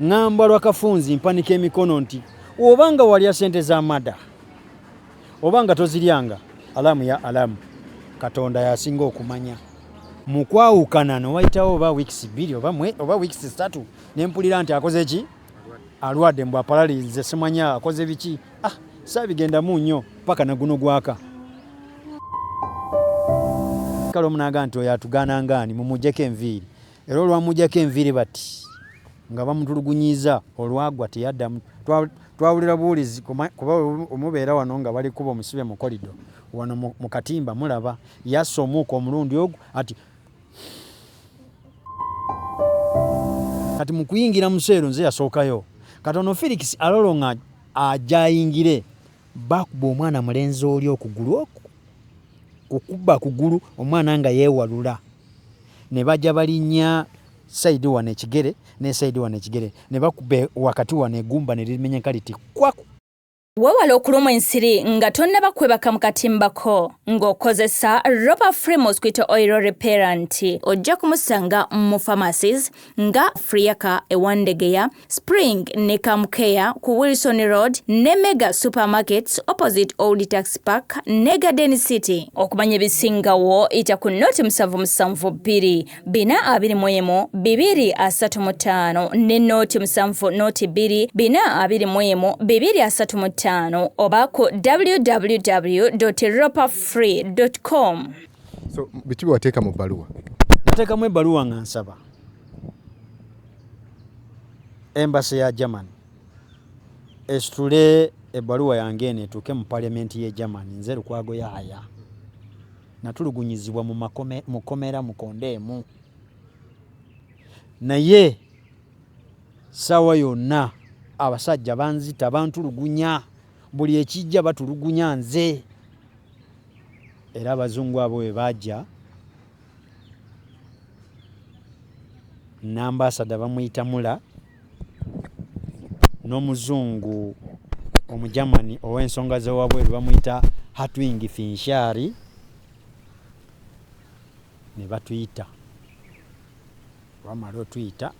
ngamba Lwakafunzi mpanika emikono nti obanga walya sente za mada obanga toziryanga alamu ya alamu Katonda yasinga okumanya mukwawukana no wayitawo oba weeks 2 oba weeks 3 nempulira nti akoze ki alwadde mbwa paralize simanya akoze biki sabigenda munyo paka na guno gwaka kalo munaga nti oyatugana ngani mumujeke enviri era olwamujeke enviri bati nga bamutulugunyiza olwagwa teyadda twawulira buulizi kuba omubeera wano nga bali kuba omusibe mu kolido wano mu katimba mulaba yassa omuuka omulundi ogwo ati mukuyingira museero nze yasookayo katono Felix alolonga ajayingire bakuba omwana mulenzi oli okugulu oku okuba kugulu omwana nga yeewalula ne bajja balinnya saidi wane ekigere ne saidi wane ekigere ne bakube wakati wane egumba ne limenyeka liti kwaku Wewala okulumwa ensiri nga tonnaba kwebaka mu katimbako ng'okozesa Ropa Free Mosquito Oil Repellent ojja kumusanga mu pharmacies nga Friaka ewandegeya Spring ne Kamkeya ku Wilson Road ne Mega Supermarkets opposite Old Tax Park ne Garden City. Okumanya ebisingawo ita ku noti 772 421 235 ne noti 7 noti 2 421 235 oba ku www.ropafree.com. So bitibi wateeka mu baluwa? Nateekamu ebbaluwa nga nsaba Embassy ya Germany esitule ebbaluwa yange eno etuuke mu parliamenti ye Germany nze Lukwago Yahaya natulugunyizibwa mu mukomera mukondeemu naye sawa yonna abasajja banzita bantulugunya buli ekijja batulugunya nze era abazungu abo we bajja n'ambasada bamuyita Mula n'omuzungu omujamani ow'ensonga z'ewabweru bamuyita Hatwing Finshari ne batuyita bamala otuyita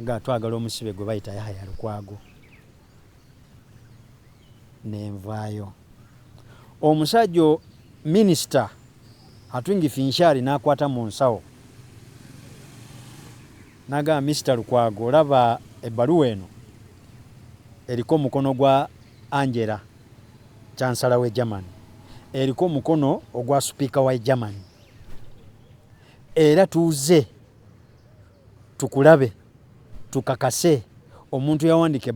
nga twagala omusibe gwe bayita Yahaya Lukwago nenvaayo omusajja minisita Hatwing Finshari n'akwata mu nsawo naga Mr. Lukwago olaba ebbaluwa eno eriko omukono gwa Angela chansala we Germany eriko omukono ogwa speaker wa Germany era tuuze tukulabe tukakase omuntu yawandika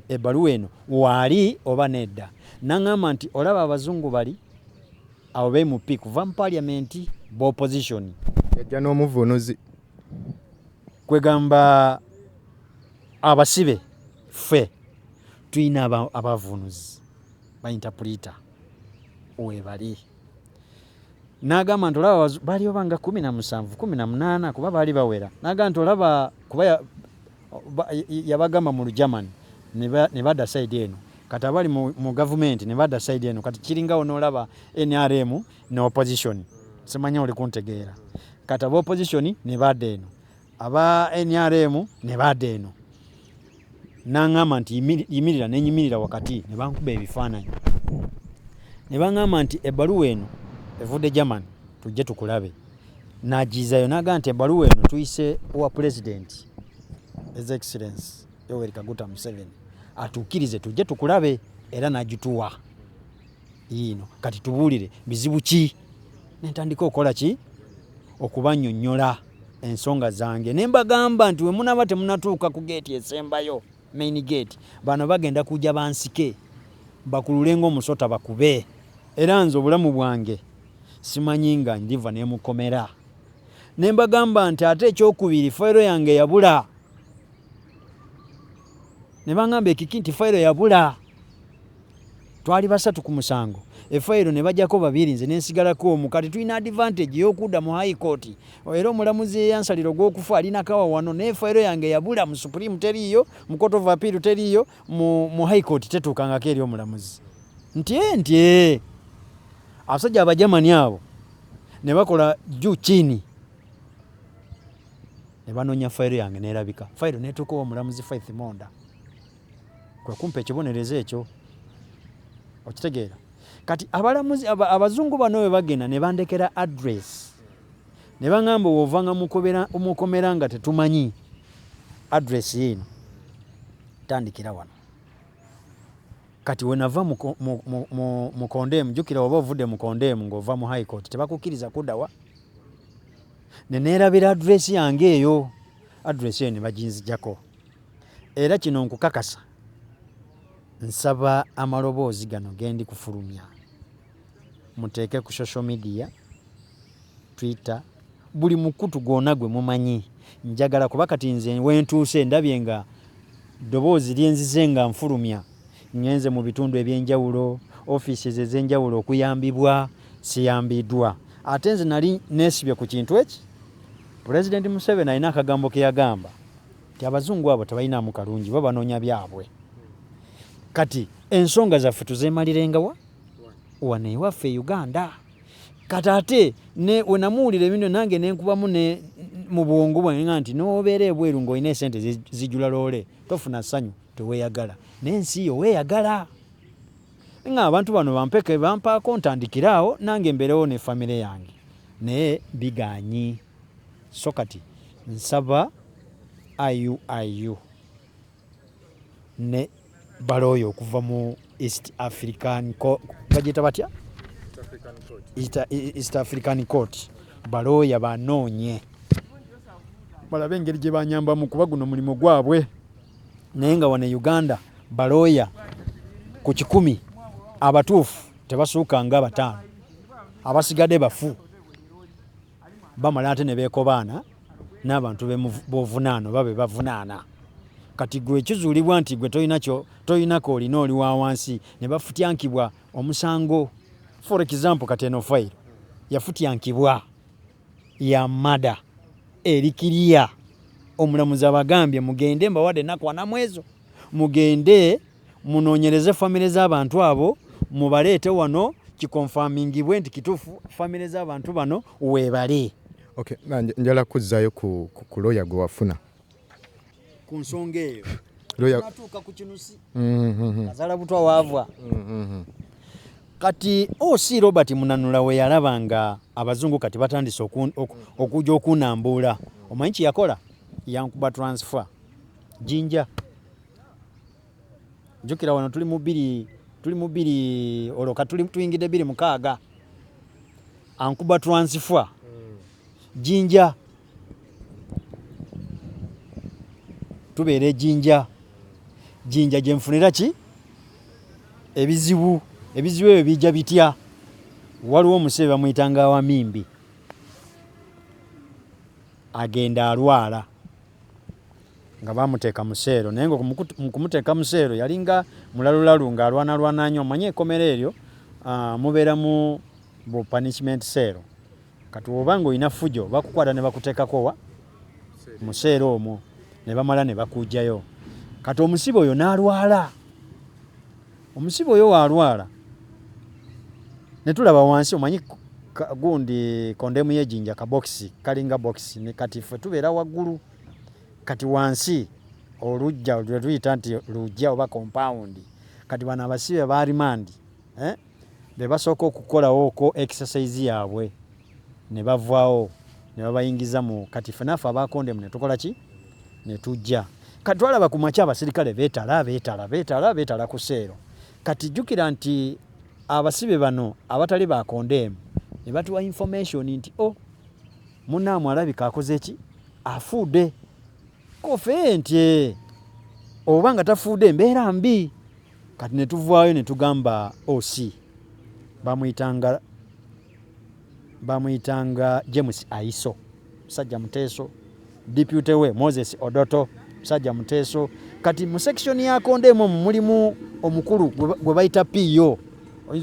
ebbaluwa eno wali oba nedda nangamba nti olaba abazungu bali abo bemupi kuva mu parliament b'opposition yajja n'omuvunuzi kwegamba abasibe ffe tuyina abavunuzi bainterpreter webali nagamba nti olaba bali obanga 17 18 kuba bali bawera nagamba nti olaba kuba yabagamba mu Germany ne badda side eno kati abali mu government ne badda side eno kati kiringawo n'olaba NRM ne opposition simanya oli kuntegeera kati aba opposition ne badda eno aba NRM ne badda eno nangamba nti yimirira nenyimirira wakati ne bankuba ebifaananyi ne bangamba nti ebbaluwa eno evudde Germany tujje tukulabe nagizayo nagamba nti ebbaluwa eno tuyise owa president His Excellency Yoweri Kaguta Museveni atuukirize tujje tukulabe era nagituwa yino kati tubuulire bizibu ki nentandika okola ki okubannyonnyola ensonga zange nembagamba nti we munaba temunatuuka ku geeti esembayo main gate bano bagenda kujja bansike bakulule ng'omusota bakube era nze obulamu bwange simanyi nga ndiva ne mukomera nembagamba nti ate ekyokubiri fayiro yange yabula ne bangamba ekiki nti fayiro yabula twali basatu ku musango efayiro ne bajjako babiri nze nensigalako omu kati tulina advantage y'okudda mu high court era omulamuzi eyansaliro gw'okufa alina kawa wano naye fayiro yange yabula mu supreme teriiyo mu court of appeal teriiyo mu high court tetuukangako eri omulamuzi nti abasajja abajamani abo ne bakola juu chini ne banoonya fayiro yange neerabika. Fayiro neetuukawo omulamuzi Faith Monda. Kwe kumpa ekibonerezo ekyo. Okitegeera. Kati abalamuzi abazungu bano bwe bagenda ne bandekera address. Ne baŋŋamba wovanga mukomera nga tetumanyi address yino. Tandikira wano. Kati wenava mu condemn, jukira oba ovudde mu condemn ng'ova mu high court tebakukkiriza kuddawa. Ne neerabira address yange eyo. Address eyo ne baginzijjako. Era kino nkukakasa. Nsaba amaloboozi gano gendi kufulumya. Muteeke ku social media, Twitter, buli mukutu gwonna gwe mumanyi. Njagala kuba kati nze wentuuse ndabye nga ddoboozi lyenzize nga nfulumya. Ngenze mu bitundu ebyenjawulo, offices ez'enjawulo okuyambibwa, siyambiddwa. Ate nze nali neesibye ku kintu eki. President Museveni alina akagambo ke yagamba nti abazungu abo tebalinamu kalungi, bo banoonya byabwe. Kati ensonga zaffe tuzeemalirengawa wano ewaffe Uganda. Kati ate ne wenamuwulira ebino nange nenkubamu ne mu bwongo bwange nti n'obeera ebweru ng'olina esente zijula loole tofuna ssanyu teweeyagala. N'ensi yo weeyagala. Nga abantu bano bampeke bampaako ntandikiraawo nange mbeerewo ne famire yange. Naye bigaanyi. So kati nsaba IUIU ne baloyo okuva mu East African bagita batya? East African Court. Baloya banoonye. Balabe engeri gye banyambamu kuba guno mulimu gwabwe. Naye nga wano Uganda baloya ku 100 abatuufu tebasuuka nga 5. Abasigadde bafu. Bamala ate ne beekobaana n'abantu b'ovunaano babe bavunaana. Kati gwe kizuulibwa nti gwe toyinako olina oli wa wansi ne bafutyankibwa omusango. For example kati eno fayiro yafutyankibwa ya mada erikiriya. Omulamuzi abagambye mugende mbawadde ennaku 4 mwezo. Mugende munoonyereze famire z'abantu abo mubaleete wano kikonfamingibwe nti kituufu famire z'abantu bano weebale. Okay, njala kuzzaayo ku lawyer gwe wafuna. Ku nsonga eyo. Natuuka ku kinusi. Kazala butwa waavwa. Kati O.C. Robert Munanula we yalaba nga abazungu kati batandise okujja okunambuula. Omanyi kye yakola? Yankuba transfer. Jinja. Jukira wano tuli mu bbiri oloka tuyingidde 26. Ankuba transfer. Jinja. Tubeere jinja. Jinja gye nfunira ki? Ebizibu ebyo bijja bitya? Waliwo omusebe bamuyitanga wa Mimbi. Agenda alwala. Nga bamuteeka museero. Naye nga mu kumuteeka museero yalinga mulalulalu ng'alwanalwana nnyo. Omanyi ekkomera eryo mubeera mu punishment seero. Kati oba ng'olina fujjo bakukwata ne bakuteekako wa museero omwo ne bamala ne bakuggyayo. Kati omusibe oyo n'alwala. Omusibe oyo w'alwala ne tulaba wansi omanyi gundi kondemu y'ejjinja kabokisi kalinga bokisi ne kati ffe tubeera waggulu. Kati wansi olujja lwe tuyita nti lujja oba compound. Kati bano abasibe ba remand be basooka okukolawo ko exercise yaabwe ne bavaawo ne babayingiza mu kati ffe naffe abakondemu ne tukola ki? Ne tujja. Kati twalaba ku makya abasirikale beetala ku seero. Kati jjukira nti abasibe bano abatali bakondemu ne batuwa information nti munnaamu alabika akoze ki? Afuudde. Kofe nti oba nga tafuudde embeera mbi. Kati ne tuvaayo ne tugamba O.C. bamuyitanga James Aiso musajja muteeso. Deputy we Moses Odoto musajja muteeso. Kati mu section ya kondemu mulimu omukulu gwe bayita PO.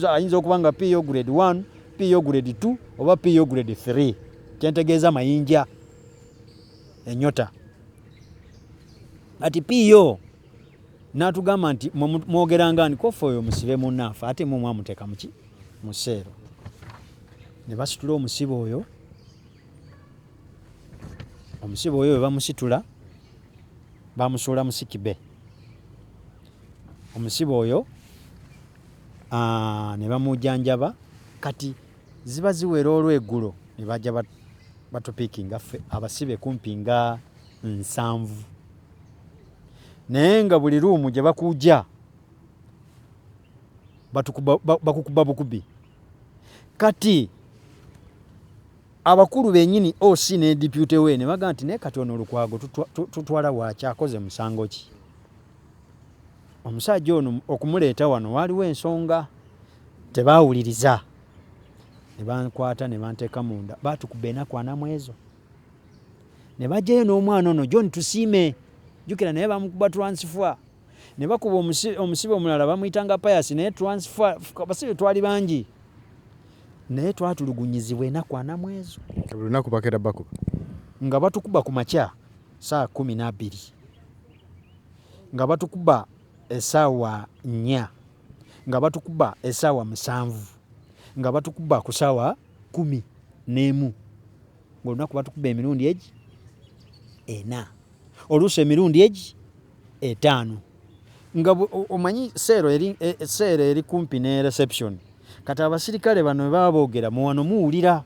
Ayinza okuba nga PO grade 1, PO grade 2 oba PO grade 3. Kyentegeeza mayinja enyota. Kati PO n'atugamba nti mwogeranga ni kofa oyo musibe munnaafa ate mu mwamuteeka muki? Museero. Ne basitula omusibe oyo omusibe oyo bamusitula bamusuula musikibe omusibe oyo ne bamujjanjaba kati ziba ziwera olweggulo ne bajja batupiikinga ffe abasibe kumpi nga 7 naye nga buli ruumu gye bakuujja bakukuba bukubi kati abakulu bennyini OC ne deputy we ne baga nti naye kati ono Lukwago tutwala waaki akoze musango ki omusajja ono okumuleeta wano waaliwo ensonga tebaawuliriza ne bankwata ne banteeka munda baatukuba enaku 4 ezo ne bajjayo n'omwana ono John Tusiime jjukira naye bamukuba transfer ne bakuba omusibe omulala bamuyitanga Pius naye transfer abasibe twali bangi naye twatulugunyizibwa enaku 4 ezo buli lunaku bakeera bakuba nga batukuba ku makya saa 12 nga batukuba essaawa 4 nga batukuba essaawa 7 nga batukuba ku ssaawa 11 ng'olunaku batukuba emirundi egi 4 oluusi emirundi egi 5 nga omanyi seero eri kumpi ne reception kati abasirikale bano baba boogera mu wano muwulira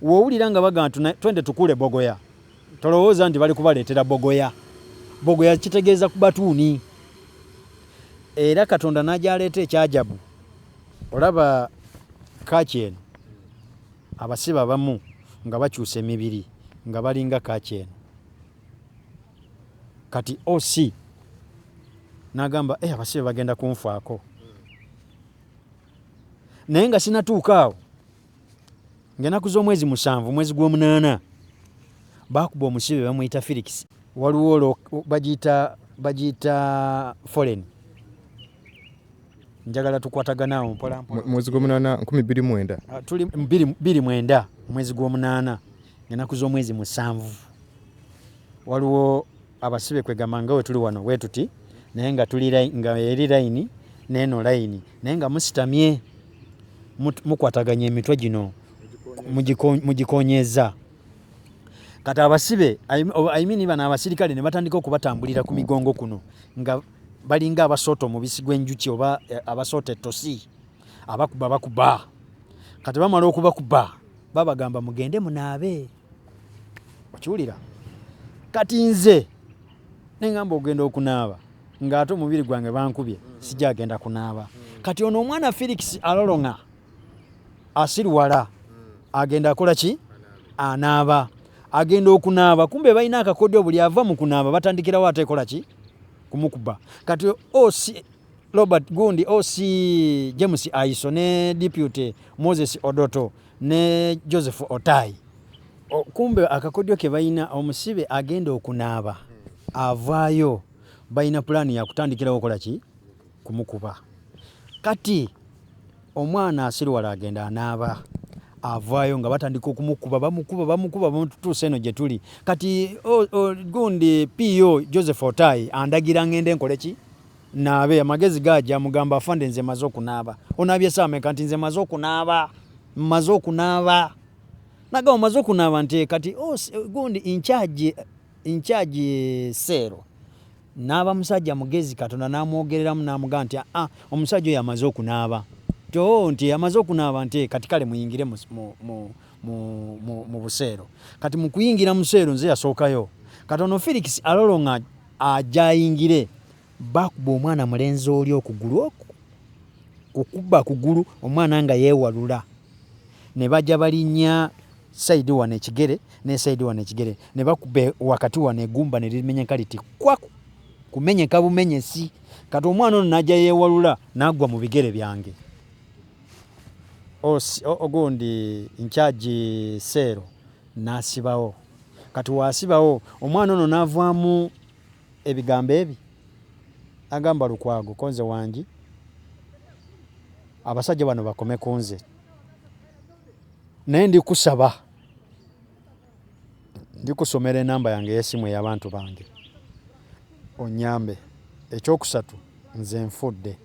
woowulira nga baga twende tukule bogoya tolowooza nti bali kubaleetera bogoya kitegeeza ku batuuni era Katonda n'agyaleeta ekyajabu olaba kaaki eno abasibe abamu nga bakyusa emibiri nga balinga kaaki eno kati OC n'agamba abasibe bagenda kunfaako naye nga sinatuuka awo ng'enaku z'omwezi 7 mwezi gw'omunaana baakuba omusibe bamuyita Felix waliwo bagiyita foreign njagala tukwataganaawo mpola mwezi gw'omunaana 2029 tuli 29 mwezi gw'omunaana ng'enaku z'omwezi 7 waliwo abasibe kwegamba nga we tuli wano we tuti naye nga tuli nga eri layini n'eno layini naye nga musitamye mukwataganya emitwe gino mugikonyeza kati abasibe ayimini bano abasirikale ne batandika okubatambulira ku migongo kuno nga balinga abasoota omubisi gw'enjuki oba abasoota ettosi bakuba kati bamala okubakuba babagamba mugende munaabe okiwulira kati nze nengamba ogenda okunaaba ng'ate omubiri gwange bankubye sijja agenda kunaaba kati ono omwana Felix alolonga asirwala agenda akola ki anaaba agenda okunaaba kumbe balina akakodyo buli ava mu kunaaba batandikirawo ate ekola ki kumukuba kati OC Robert Gundi OC James Aiso ne deputy Moses Odoto ne Joseph Otai kumbe akakodyo ke balina omusibe agenda okunaaba avaayo balina pulaani ya kutandikirawo okola ki kumukuba kati omwana asirwala agenda anaaba avaayo nga batandika okumukuba bamukuba bamututuusa eno gye tuli kati Gundi PO Joseph Otai andagira ngende nkole ki naabe amagezi gajja amugamba afande nze maze okunaaba onaabye saameka nti nze maze okunaaba naga omaze okunaaba nti kati Gundi incharge seero naaba musajja mugezi Katonda n'amwogereramu n'amugaa nti omusajja oyo amaze okunaaba nti amaze okunaaba nti kati kale muyingire mu buseero kati mu kuyingira mu seero nze yasookayo kati ono Felix alolonga ajayingire bakuba omwana mulenzi oli okugulu oku kukuba kugulu omwana nga yeewalula ne bajja balinnya saidi wane ekigere ne saidi wane ekigere ne bakuba wakati wane egumba ne limenyeka liti kwaku kumenyeka bumenyesi kati omwana ono najja yeewalula n'agwa mu bigere byange ogundi incharge seero n'asibawo kati wasibawo omwana ono n'avaamu ebigambo ebi agamba Lukwago konze wangi abasajja bano bakome kunze naye ndikusomera enamba yange y'essimu ey'abantu bange onyambe ekyokusatu nze nfudde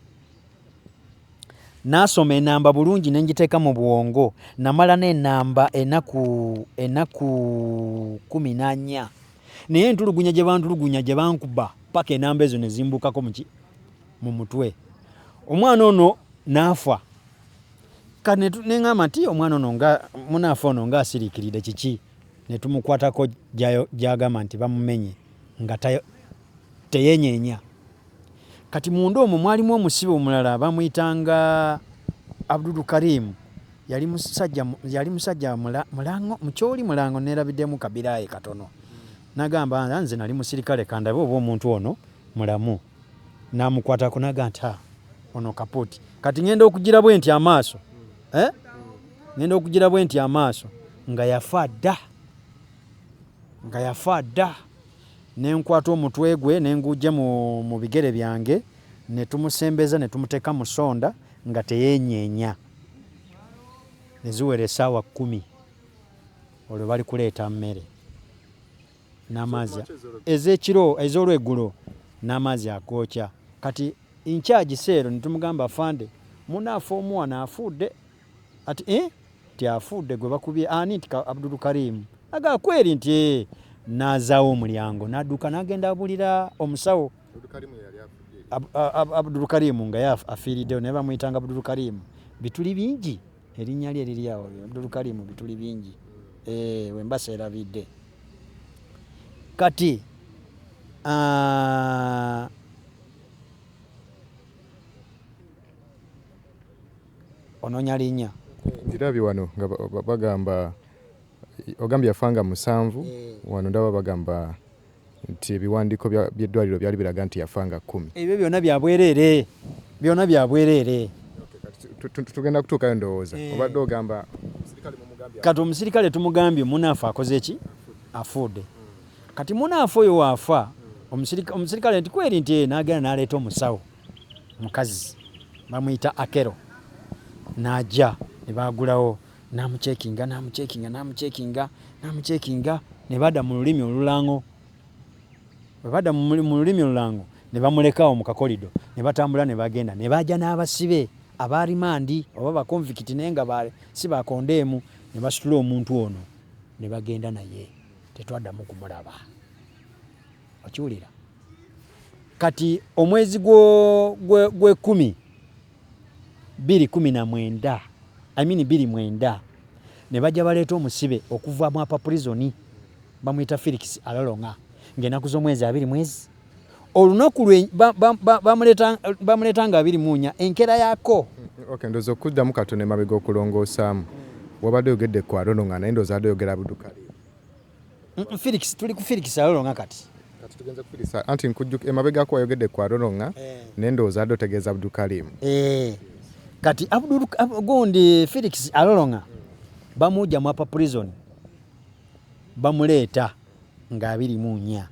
nasoma enamba bulungi nenjiteeka mu bwongo namala n'enamba enaku 14 naye entulugunya gye bantulugunya gye bankuba paka enamba ezo ne zimbukako mu mutwe. Omwana ono n'afa. Kane neŋŋamba nti omwana ono munaafa ono ng'asiriikiridde kiki ne tumukwatako gy'agamba nti bamumenye nga teyenyeenya. Kati munda omwo mwalimu omusibe omulala bamuyitanga Abdul Karim, yali musajja mulango mukyoli mulango neerabiddemu kabiraaye katono. Nagamba nze nali musirikale kandabe oba omuntu ono mulamu. Namukwatako naga nti ono kaputi. Kati ngenda okugira bwe nti amaaso ngenda okugira bwe nti amaaso nga yafa dda. Nenkwata omutwe gwe nengujja mu bigere byange ne tumusembeza ne tumuteeka mu sonda nga teyenyeenya. Ne ziwera essaawa 10 olwo bali kuleeta mmere n'amazzi ez'ekiro ez'olweggulo n'amazzi agookya. Kati incharge seero ne tumugamba afande munaafa omwana afudde. Ati tiafudde gwe bakubye ani nti Abdul Karim agakweri nti n'azaawo omulyango n'adduka n'agenda abulira omusawo. Abdul Karim nga afiiriddewo naye bamuyitanga Abdul Karim. Bituli bingi erinnya lye liri awo Abdul Karim, bituli bingi wembasa erabidde. Kati onoonya linnya ndirabi wano nga bagamba ogambye yafanga 7 wano ndaba bagamba nti ebiwandiiko by'eddwaliro byali biraga nti yafanga 10. Ebyo byonna bya bwereere. Tugenda kutuukayo ndowooza obadde ogamba kati omusirikale tumugambye munaafa akoze ki afudde. Kati munaafa oyo waafa omusirikale nti kweri nti n'agenda n'aleeta omusawo mukazi bamuyita Akero n'ajja ne baagulawo namucekinga ne badda mu lulimi olulango. Bwe badda mu lulimi olulango ne bamulekawo mu kakolido ne batambula ne bagenda ne bajja n'abasibe abarimandi oba bakonvikiti naye nga si bakondeemu ne basitula omuntu ono ne bagenda naye tetwaddamu kumulaba. Okiwulira? Kati omwezi gwe 2019 2009 ne bajja baleeta omusibe okuva mu apa prisoni bamuyita Felix Alolonga ng'ennaku z'omwezi 20 olunaku lwe bamuleeta nga 20 enkera yaako. Okay, ndoza okuddamu katono emabega okulongoosaamu wabadde oyogedde ku Alolonga naye ndowooza adde oyogera Abdul Karim. Felix tuli ku Felix Alolonga kati tugenze kufikisa anti nkujjuka emabega ko ayogedde ku Alolonga naye ndowooza adde otegeeza Abdul Karim. Kati gundi Felix Alolonga bamujja mu apa prison bamuleeta nga 24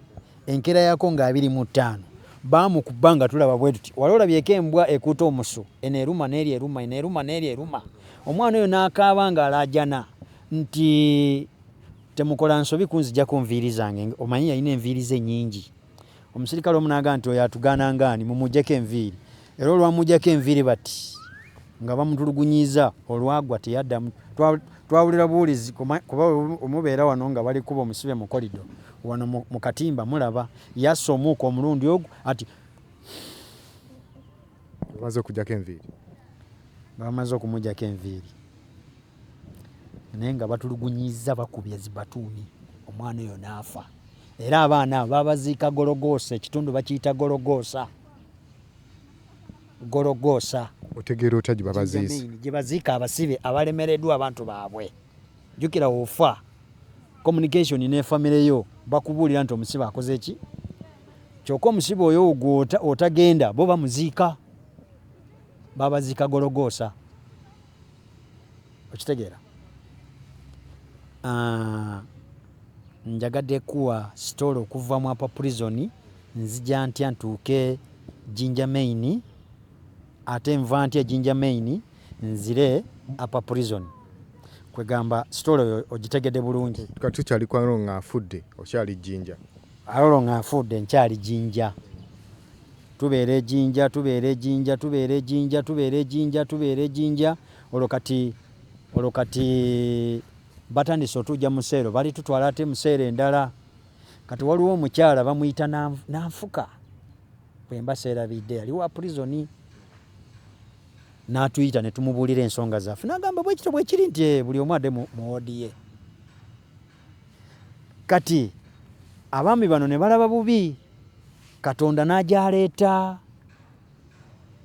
enkera yako nga 25 bamukuba nga tulaba bwe tuti wali olabyeko embwa ekuuta omusu eneruma n'eruma. Omwana oyo n'akaaba nga alajana nti temukola nsobi kunzijjako nviiri zange omanyi yalina enviiri ze nnyingi. Omusirikale omunaaga nti oyo atugaana ngaani mumujjeko enviiri era olwamujjako enviiri bati nga bamutulugunyiza olwagwa teyaddamu. Twawulira buwulizi kuba omubeera wano nga bali kuba omusibe mu kolido wano mu katimba mulaba yassa omuuka omulundi ogwo ati bamaze okujjako enviiri. Bamaze okumujjako enviiri naye nga batulugunyiza bakubya zibatuuni omwana oyo n'afa. Era abaana babaziika Gologoosa, ekitundu bakiyita Gologoosa. Otegeera otya gye babaziise? Gye baziika abasibe abalemereddwa abantu baabwe. Jjukira ofa communication ne famire yo bakubuulira nti omusibe akoze ki. Kyokka omusibe oyo otagenda bo bamuziika. Babaziika Gologoosa. Okitegeera? Njagadde kuwa story okuva mu apa prison nzija ntya ntuuke Jinja Main ate nva ntya Jinja Main nzire apa prison. Kwegamba story ogitegedde bulungi. Kati tukyali kwa Alolonga afudde okyali Jinja. Alolonga afudde nkyali Jinja. tubeera ejjinja olwo kati batandise otujja museero bali tutwala ate museero endala kati waliwo omukyala bamuyita nanfuka bwemba seerabidde yali wa prisoni n'atuyita ne tumubuulira ensonga zaffe n'agamba bwekito bwe kiri nti buli omu adde mu woodi ye kati abaami bano ne balaba bubi Katonda n'ajaleeta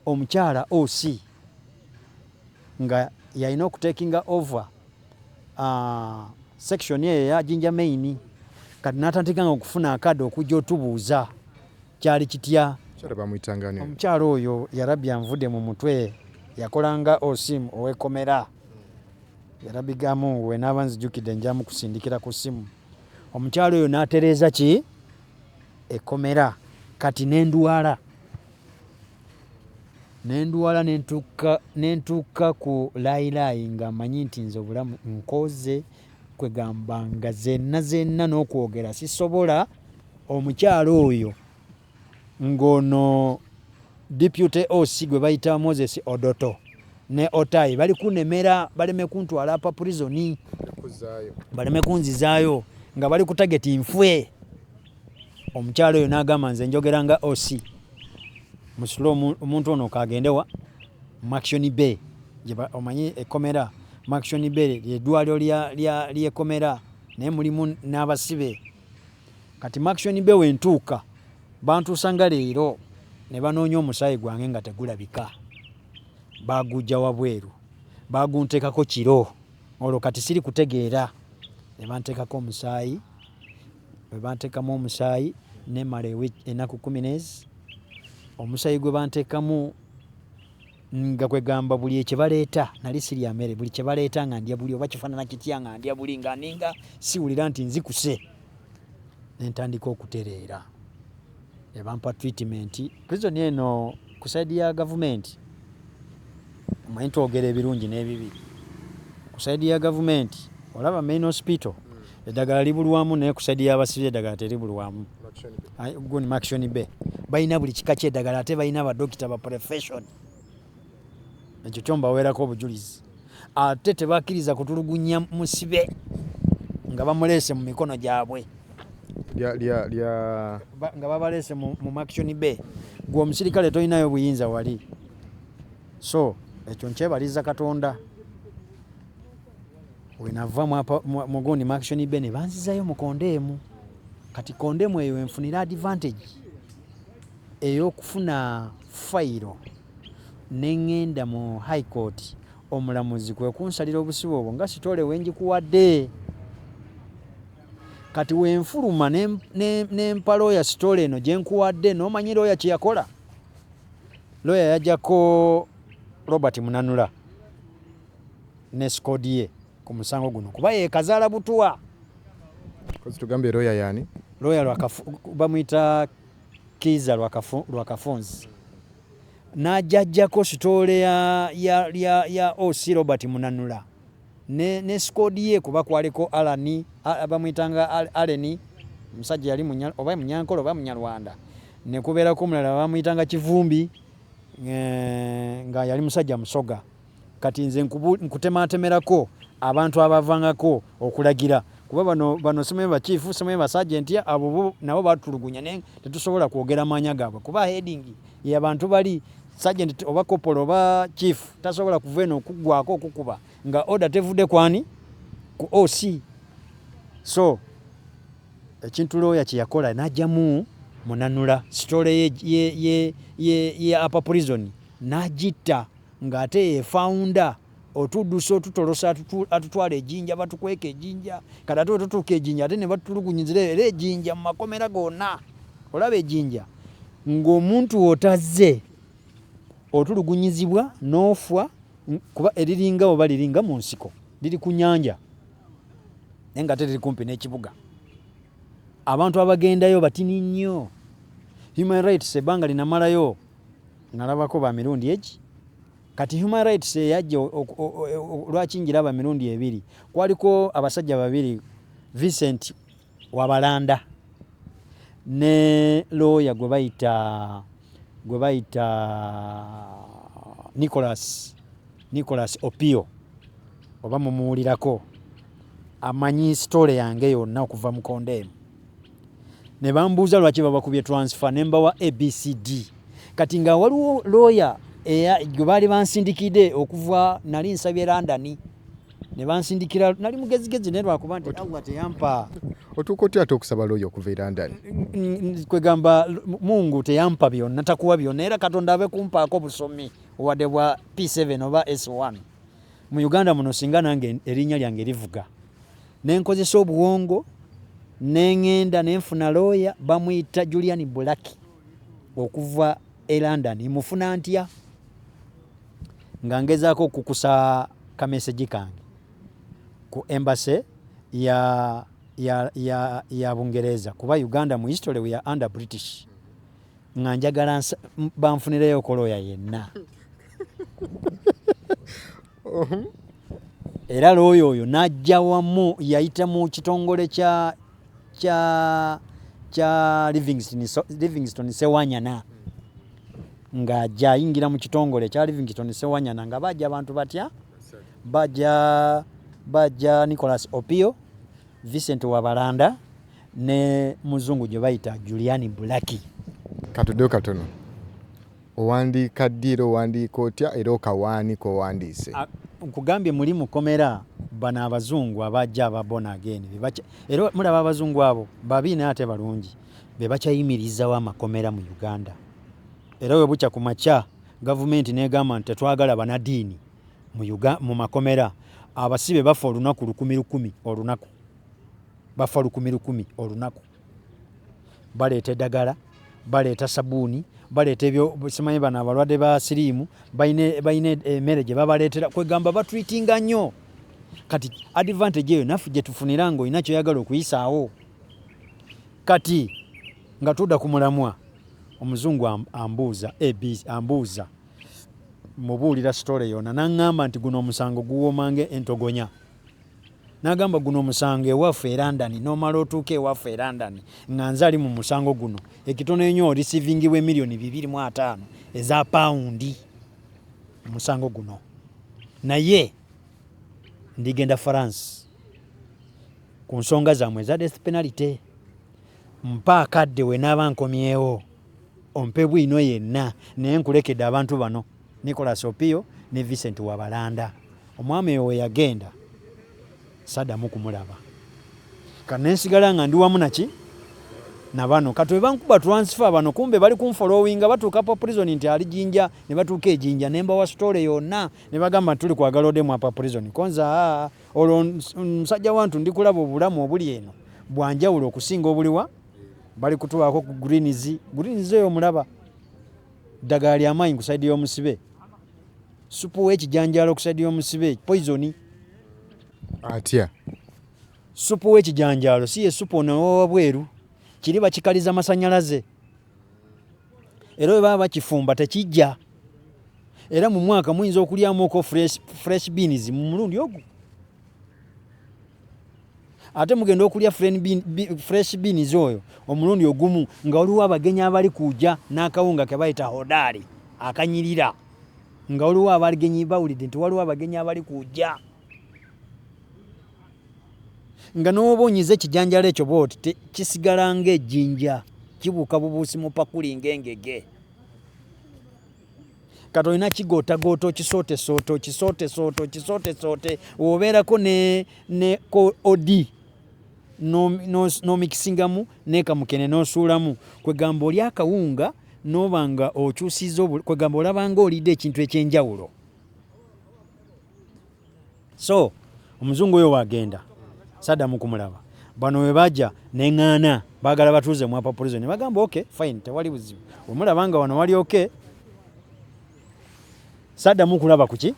omukyala OC nga yalina okutekinga over section eyo ya Jinja Main kati n'atandikanga okufuna akadde okujja otubuuza kyali kitya omukyala oyo yarabbi anvudde mu mutwe yakolanga osimu ow'ekkomera yarabigamu we naaba nzijjukidde njamu kusindikira ku ssimu omukyala oyo n'atereeza ki ekkomera kati nenduwala nentuuka ku layilayi nga mmanyi nti nze obulamu nkoze kwegamba nga zenna n'okwogera sisobola omukyala oyo ng'ono deputy OC gwe bayita Moses Odoto ne Otayi bali kunemera baleme kuntwala apa prisoni baleme kunzizaayo nga bali ku target nfwe omukyala oyo n'agamba nze njogera nga OC musula omuntu ono kagendewa Maction Bay omanyi ekkomera Maction Bay ly'eddwaliro ly'ekkomera naye mulimu n'abasibe kati Maction Bay wentuuka bantuusa leero ne banoonya omusaayi gwange nga tegulabika baagujja wabweru baagunteekako kiro olwo kati siri kutegeera ne banteekako omusaayi bwe banteekamu omusaayi nemala ennaku 10 omusaayi gwe banteekamu nga kwegamba buli ekyebaleeta nali sirya mmere buli kyebaleeta nga ndya buli oba kifaanana kitya nga ndya buli nga ninga siwulira nti nzikuse nentandika okutereera ne bampa treatment prison eno ku saidi ya gavumenti omanyi twogera ebirungi n'ebibi ku saidi ya gavumenti olaba main hospital eddagala libulwamu naye ku saidi y'abasibe eddagala teribulwamu guni Maction Bay balina buli kika ky'eddagala ate balina badokita ba profession ekyo kyombaweerako obujulizi ate tebakkiriza kutulugunya musibe nga bamuleese mu mikono gyabwe nga babaleese mu Maction Bay gwe omusirikale tolinayo buyinza wali so ekyo nkyebaliza Katonda wenava mugundi Maction Bay ne banzizayo mu kondeemu kati kondeemu eyo enfunira advantage ey'okufuna fayiro neŋŋenda mu high court omulamuzi kwe kunsalira obusibe obwo nga sitole wenjikuwadde kati wenfuluma nempa looya sitole eno gye nkuwadde n'omanyi looya kye yakola looya yajjako Robert Munanula ne skodi ye ku musango guno kuba yeekazaala butuwa tugambe looya yaani looya bamuyita Kiza Rwakafunzi n'ajjajjako sitole ya OC Robert Munanula ne skodi ye kuba kwaliko Alani bamuyitanga Aleni omusajja yali oba Munyankolo oba Munyarwanda ne kubeerako omulala bamuyitanga Kivumbi nga yali musajja musoga kati nze nkutematemerako abantu abavangako okulagira kuba bano somwe bachifu somwe basajenti abo nabo batulugunya ne tetusobola kwogera amanya gaabwe kuba heading y'abantu bali sergeant oba kopolo oba chief tasobola kuvena okugwako okukuba nga order tevudde kwani ku OC so ekintu looya kye yakola n'ajjamu Munanula sitole ye upper prison n'agitta ng'ate ye founder otuddusa otutolosa atutwala ejjinja batukweka ejjinja kati ate otutuuka ejjinja ate ne batulugunyizira era ejjinja mu makomera gonna olaba ejjinja ng'omuntu otazze otulugunyizibwa n'ofwa kuba eriringa oba liringa mu nsiko liri ku nnyanja naye nga ate liri kumpi n'ekibuga abantu abagendayo batini nnyo human rights ebbanga linamalayo nalabako ba mirundi egi kati human rights yajja lwaki njiraba mirundi ebiri kwaliko abasajja babiri Vincent Wabalanda ne lawyer gwe bayita gwe bayita Nicholas Opio oba mumuwulirako amanyi story yange yonna okuva mu Kondemu ne bambuuza lwaki babakubye transfer ne mbawa ABCD kati nga waliwo lawyer gwe baali bansindikidde okuva nali nsabye London ne bansindikira nali mugezigezi ne lwakuba nti Allah teyampa otuuka otya ate okusaba lawyer okuva e London kwegamba Mungu teyampa byonna takuwa byonna era Katonda abe kumpaako busomi wadde bwa P7 oba S1 mu Uganda muno singa nange erinnya lyange livuga nenkozesa obuwongo nengenda nenfuna lawyer bamuyita Julian Black okuva e London mufuna ntya nga ngezaako okukusa kameseji kange ku embassy ya Bungereza kuba Uganda mu history we are under British nga njagala banfunireyo ko lawyer yenna era lawyer oyo najja wamu yayita mu kitongole kya Livingstone Sewanyana nga ajja ayingira mu kitongole kya Livingstone Sewanyana nga bajja abantu batya bajja Nicholas Opio Vincent Wabalanda ne muzungu gye bayita Julian Black katuddeo katono owandiika ddi owandiika otya era okawaani kowandiise nkugambye muli mukomera bano abazungu abajja ababona ageni era mulaba abazungu abo babi naye ate balungi be bakyayimirizawo amakomera mu Uganda era we bukya ku makya gavumenti negamba nti tetwagala banadiini mu makomera abasibe bafa olunaku 10,000 olunaku bafa 10,000 olunaku baleeta eddagala baleeta sabuuni baleeta ebyo simanyi bano abalwadde ba siriimu bayina emmere gye babaleetera kwegamba batwitinga nnyo kati advantage eyo naffe gye tufunira ng'olina kyoyagala okuyisaawo kati nga tudda ku mulamwa omuzungu ambuuza mubuulira story yonna naŋŋamba nti guno omusango guwoomange entogonya n'agamba guno omusango ewaffe e London n'omala otuuka ewaffe e London nga nze ali mu musango guno ekitono ennyo orisivingibwa miliyoni 2.5 eza paundi omusango guno naye ndigenda France ku nsonga zammwe eza death penalty mpa akadde we naaba nkomyewo ompe bwino yenna naye nkulekedde abantu bano Nicholas Opio ne Vincent Wabalanda omwami oyo yagenda saddamu kumulaba kanensigala nga ndi wamu naki na bano kati we bankuba transfer bano kumbe bali kumfollowinga batuuka pa prison nti ali Jinja ne batuuka e Jinja ne mbawa story yonna ne bagamba tuli kwagala odemu apa prison konza olwo musajja wantu ndi kulaba obulamu obuli eno bwanjawulo okusinga obuliwa bali kutuwako ku greens eyo mulaba ddagala ly'amaanyi ku side y'omusibe supu w'ekijanjaalo ku side y'omusibe poisoni atya supu w'ekijanjaalo si ye supu ono wabweru kiri bakikaliza masanyalaze era bwe baba bakifumba tekijja era mu mwaka muyinza okulyamuko fresh beans mu mulundi ogwo ate mugenda okulya fresh beans oyo omulundi ogumu nga waliwo abagenyi abali kujja n'akawunga ke bayita hodari akanyirira nga waliwo abagenyi bawulidde nti waliwo abagenyi abali kujja nga n'oba onyiza ekijanjalo ekyo booti kisigala ng'ejjinja kibuuka bubuusi mu pakuli ng'engege kati olina kigootagooto kisoote obeerako ne odi n'omikisingamu n'ekamukene n'osuulamu kwegamba oli akawunga n'oba nga okyusiza kwegamba olabanga olidde ekintu ekyenjawulo so omuzungu oyo wagenda saddamu kumulaba bano we bajja neŋŋaana baagala batuuze mu apapulizo ne bagamba okay fine tewali buzibu omulabanga wano wali okay saddamu kulaba kuki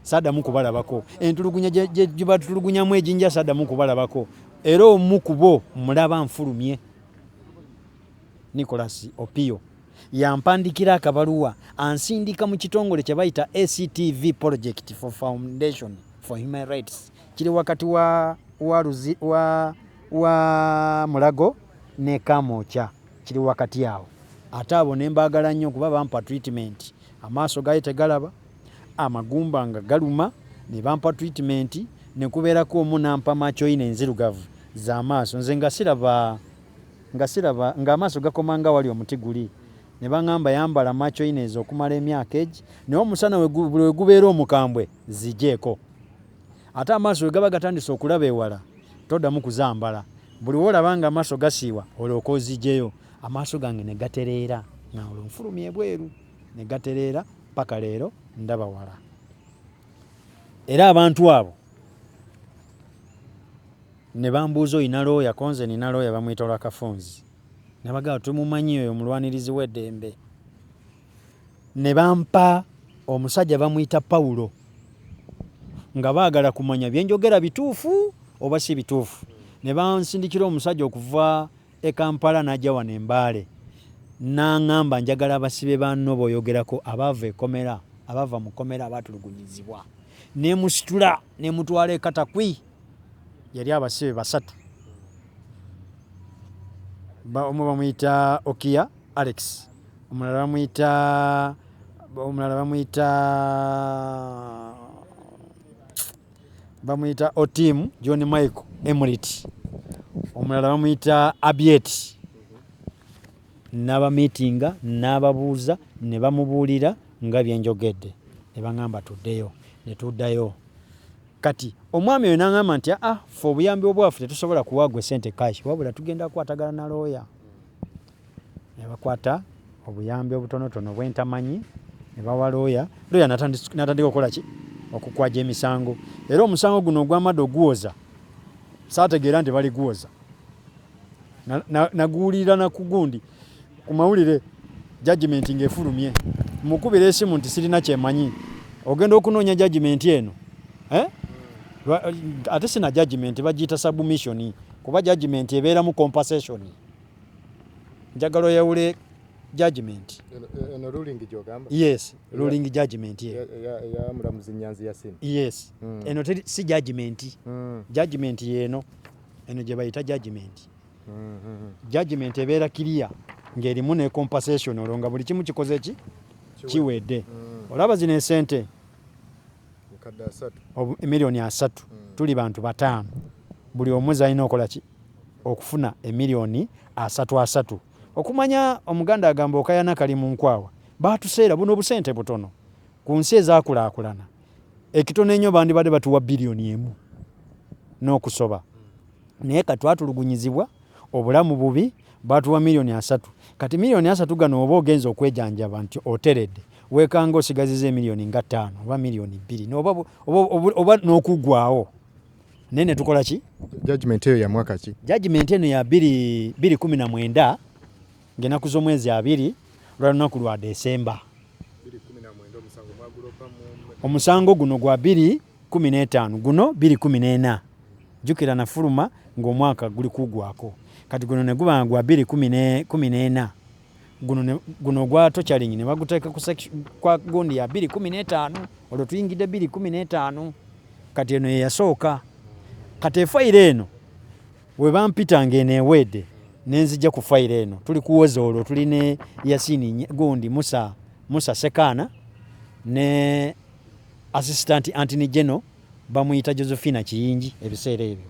saddamu kubalabako entulugunya gye batulugunyamu ejinja saddamu kubalabako era omu ku bo mulaba nfulumye Nicholas Opio yampandikira akabaluwa ansindika mu kitongole kye bayita ACTV Project for Foundation for Human Rights kiri wakati wa Mulago ne Kamoocha kiri wakati awo ate abo ne mbaagala nnyo kuba bampa treatment amaaso gaali tegalaba amagumba nga galuma ne bampa treatment ne kubeerako omu nampa machoine enzirugavu z'amaaso nze nga siraba ng'amaaso gakomanga wali omuti guli ne baŋŋamba yambala machoine ezo okumala emyaka egi naye omusana we gubeera omukambwe zigyeko ate amaaso we gaba gatandise okulaba ewala toddamu kuzambala buli woolaba nga amaaso gasiiwa olyoka ozigyeyo amaaso gange ne gatereera nga olwo nfulumya ebweru ne gatereera paka leero ndaba wala era abantu abo ne bambuuza oyina looya konze nina looya bamuyita Lwakafunzi ne bagamba tumumanyi oyo omulwanirizi w'eddembe ne bampa omusajja bamuyita Pawulo nga baagala kumanya byenjogera bituufu oba si bituufu ne bansindikira omusajja okuva e Kampala n'ajja wano e Mbale n'aŋŋamba njagala abasibe banno b'oyogerako abava mu kkomera abaatulugunyizibwa ne musitula ne mutwala e Katakwi yali abasibe basatu omu bamuyita Okia Alex omulala bamuyita Otim John Michael Emerit omulala bamuyita Abiet n'abamiitinga n'ababuuza ne bamubuulira nga byenjogedde ne baŋŋamba tuddeyo ne tuddayo kati omwami oyo n'aŋŋamba nti fe obuyambi obwaffe tetusobola kuwaagwa sente cash wabula tugenda kukwatagana na looya ne bakwata obuyambi obutonotono bwentamanyi ne bawa looya n'atandika okukola ki okukwaja emisango era omusango guno ogw'amadde oguwoza saategeera nti bali guwoza naguwulira nakugundi ku mawulire judgment ng'efulumye mukubira esimu nti sirina kyemanyi ogenda okunoonya judgment eno ate sina judgment bagiyita submission kuba judgment ebeeramu compensation njagala oyawule judgment eno ruling gy'ogamba yes ruling judgment ya mulamuzi Nyanzi Yasin yes eno si judgment judgment yeeno eno gye bayita judgment judgment ebeera clear ng'erimu ne compensation olwo nga buli kimu kikoze kiwedde olaba zino esente emiliyoni 3 tuli bantu 5 buli omuzi alina okola ki okufuna emiliyoni 3 okumanya omuganda agamba okayana kali mu nkwawa baatuseera buno obusente butono ku nsi ezaakulaakulana ekitono ennyo bandibadde batuwa biliyoni 1 n'okusoba naye katwatulugunyizibwa obulamu bubi batuwa miliyoni 3 kati miliyoni 3 gano oba ogenza okwejanjaba nti oteredde weekanga osigaziza emiliyoni nga 5 oba miliyoni 2 oba n'okugwawo naye ne tukola ki judgment eyo ya mwaka ki judgment eno ya 2019 ng'enaku z'omwezi 2 lwa lunaku lwa Desemba 2019 omusango guno gwa 2015 guno 2014 jjukira nafuluma ng'omwaka guli kugwako kati guno ne guba gwa 2014 guno gwa tochalingi ne baguteeka kwa gundi ya 2015 olwo tuyingidde 2015 kati eno yasooka kati efayiro eno we bampitanga eneewedde nenzija ku fayiro eno tuli kuwoza olwo tuli ne Yasini gundi Musa Sekana ne assistant Anthony General bamuyita Josephina Kiyingi ebiseera ebyo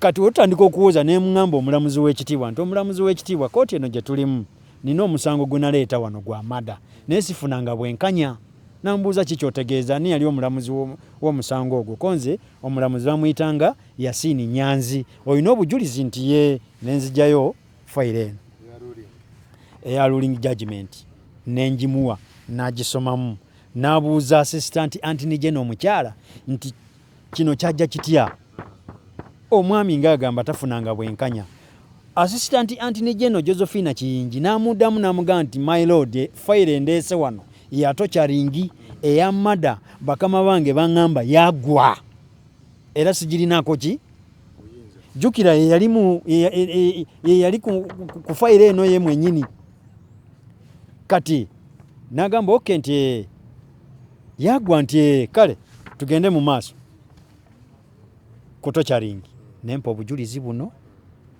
kati otandika okuwoza ne mungamba omulamuzi w'ekitiibwa nti omulamuzi w'ekitiibwa kooti eno gye tulimu nina omusango gwe naleeta wano gwa mada naye sifunanga bwenkanya nambuuza kikyotegeeza ani yali omulamuzi w'omusango ogwo konze omulamuzi bamuyitanga Yasini Nyanzi olina obujulizi nti ye nenzijjayo fayiro eno eya ruling judgment nenjimuwa n'agisomamu n'abuuza assistant Anthony General omukyala nti kino kyajja kitya omwami ng'agamba tafunanga bwenkanya assistant Anthony General Josephina Kiyingi n'amuddamu n'amugamba nti my lord fayiro endeese wano yatocharingi eyamada bakama bange baŋŋamba yagwa era sigirinaako ki jjukira yeyali ku fayiro eno ye mwennyini kati n'agamba oke nti yagwa nti kale tugende mu maaso kutocharingi nempa obujulizi buno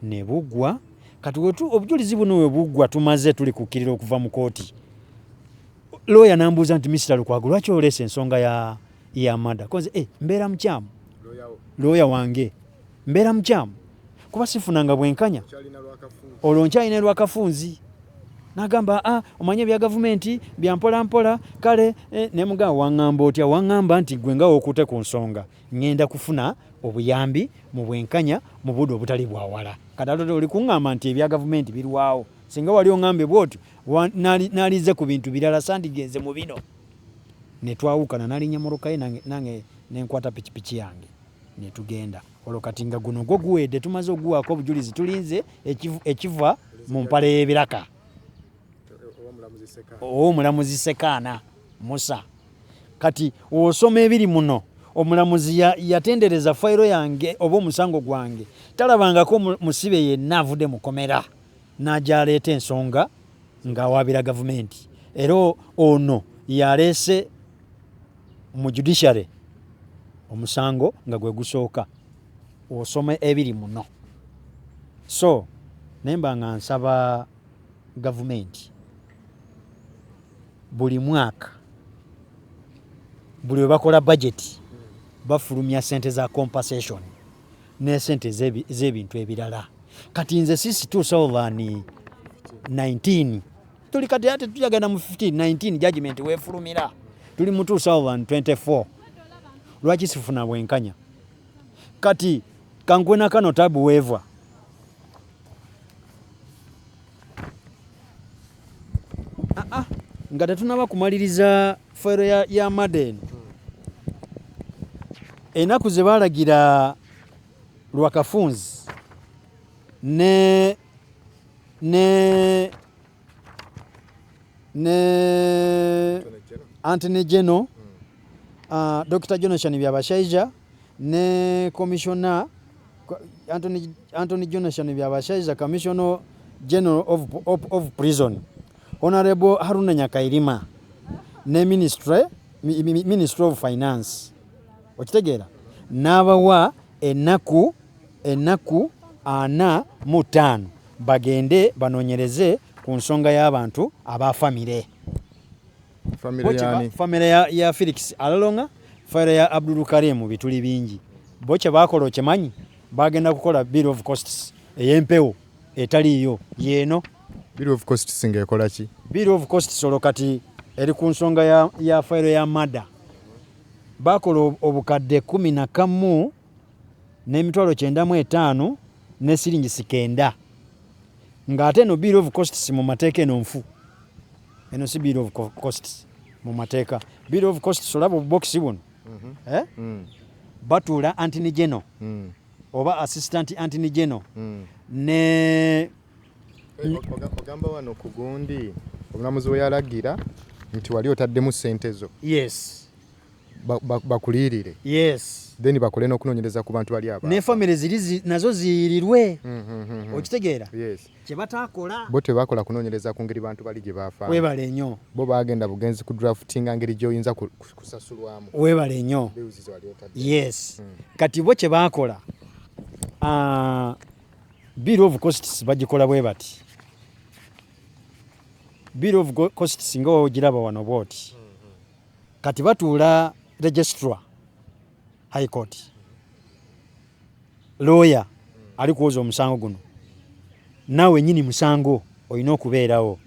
ne bugwa kati obujulizi buno we buggwa tumaze tuli kukkirira okuva mu kooti. Lawyer nambuuza nti Mr. Lukwago lwaki oleese ensonga ya mada konze mbeera mukyamu lawyer wange mbeera mukyamu kuba sifunanga bwenkanya olwo nkyalina Rwakafunzi. N'agamba omanye ebya gavumenti bya mpola mpola kale ne mugamba waŋŋamba otya waŋŋamba nti gwe nga okute ku nsonga ngenda kufuna obuyambi mu bwenkanya mu budde obutali bwawala. Kati ate oli kuŋŋamba nti ebya gavumenti birwawo singa wali oŋŋambe bw'otyo n'alize ku bintu birala sandigenze mu bino. Ne twawukana n'alinnya morokaye nange nenkwata pikipiki yange ne tugenda. Olwo kati nga guno gwo guwedde tumaze okuguwaako obujulizi tulinze ekiva mu mpale y'ebiraka. Omulamuzi Sekaana Musa. Kati osoma ebiri muno omulamuzi yatendereza fayiro yange oba omusango gwange talabangako musibe yenna avudde mukomera n'ajaleeta ensonga ng'awaabira gavumenti. Era ono yaleese mu judiciary omusango nga gwe gusooka. Osoma ebiri muno. So nemba nga nsaba gavumenti buli mwaka buli we bakola budget bafulumya sente za compensation ne sente z'ebintu ebirala. Kati nze sisi 2019 tuli kati ate tuyagana mu 15-19 judgment weefulumira tuli mu 2024 lwaki sifuna bwenkanya. Kati kankwena kano tabu weeva nga tetunaba kumaliriza fayiro ya Maden. Enaku ze baalagira Rwakafunzi ne Anthony General Dr. Jonathan Byabashaija ne Commissioner Anthony Jonathan Byabashaija Commissioner General of Prison Honorable Haruna Nyakairima ne Ministry of Finance. Okitegeera n'abawa ennaku 45 bagende banoonyereze ku nsonga y'abantu abafamire. Famire ya Felix Alalonga, famire ya Abdul Karim bituli bingi. Boche bakola okimanyi bagenda kukola bill of costs ey'empewo etaliyo yeno. Bill of costs singekola ki? Bill of costs olokati eri ku nsonga ya famire ya mada. Bakola obukadde 11 n'emitwalo 95 ne siringi 9 ng'ate no bill of costs mu mateeka eno nfu. Eno si bill of costs mu mateeka. Bill of costs olaba obuboxi buno batuula Anthony General oba assistant Anthony General ne ogamba wano ku gundi omulamuzi we yalagira nti wali otaddemu ssente zo. Yes. Bakulirire. Yes. Then bakole n'okunoonyereza ku bantu bali aba. Ne family ziri nazo ziyirirwe. Okitegeera? Yes. Kye bataakola. Bo tebakola kunoonyereza ku ngeri bantu bali gye baafa. Weebale nnyo. Bo bagenda bugenzi ku drafting ngeri gy'oyinza kusasulwamu. Weebale nnyo. Yes. Kati bo kye baakola bill of costs bagikola bwe bati. Bill of costs nga ogiraba wano bwoti. Kati batuula registrar High Court. Lawyer ali kuwoza omusango guno. Nawe nyini musango olina okubeerawo.